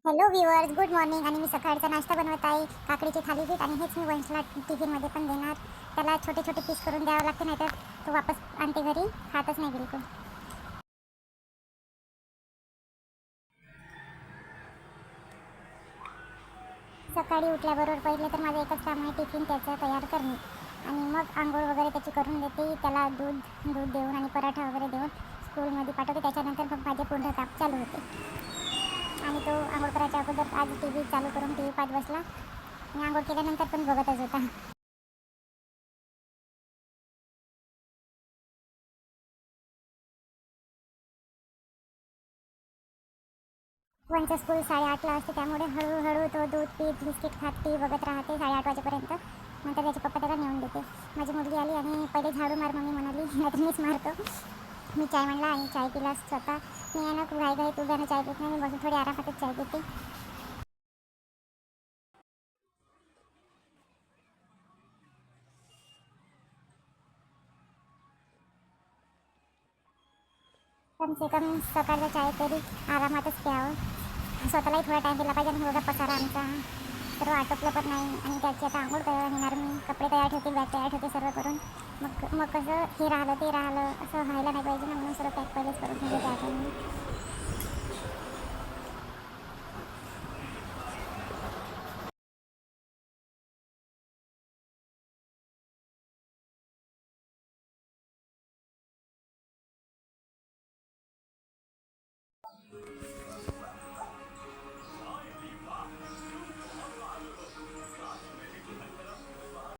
Hello viewers, good morning. आणि मी सकाळचा नाश्ता बनवत आहे, काकडीची थालीपीठ. आणि हेच मी वंशला टिफिनमध्ये पण देणार. त्याला छोटे छोटे पीस करून द्यावं लागते, नाही तर तो वापस आणते घरी, खातच नाही बिलकुल. सकाळी उठल्याबरोबर पहिले तर माझं एकच काम आहे, टिफिन त्याचं तयार करणे. आणि मग आंघोळ वगैरे त्याची करून देते, त्याला दूध दूध देऊन आणि पराठा वगैरे देऊन स्कूलमध्ये पाठवते. त्याच्यानंतर मग माझे पुढं काम चालू होते. आणि तो आंघोळ करायच्या अगोदर आज टी व्ही चालू करून टी व्ही पाहत बसला. आणि आंघोळ केल्यानंतर पण बघतच होता. वनचं स्कूल 8:30ला असते, त्यामुळे हळूहळू तो दूध पीत बिस्किट खात टी बघत राहते 8:30 वाजेपर्यंत. नंतर त्याचे पप्पा त्याला नेऊन देते. माझी मुलगी आली आणि पहिले झाडू मार मम्मी म्हणाली, नाहीतर मीच मारतो. मी चाय म्हणला आणि चाय पिला स्वतः. मी आहे ना खूप घाईघाईत उभ्यानं चाय पित नाही, मी बसून थोडी आरामातच चाय पिते. कम से कम सकाळचा चाय तरी आरामातच प्यावं. स्वतःलाही थोडा टाईम दिला पाहिजे. आणि एवढा पसारा आमचा सर्व आटोपलं पण नाही. आणि त्याची आता आंघोळ करायला नेणार मी, कपडे तयार ठेवते, बॅग तयार ठेवते सर्व करून. मग कसं हे राहिलं ते राहिलं असं व्हायला नाही पाहिजे ना, म्हणून सर्व पॅक पहिलेच करून ठेवते त्या टाईमला.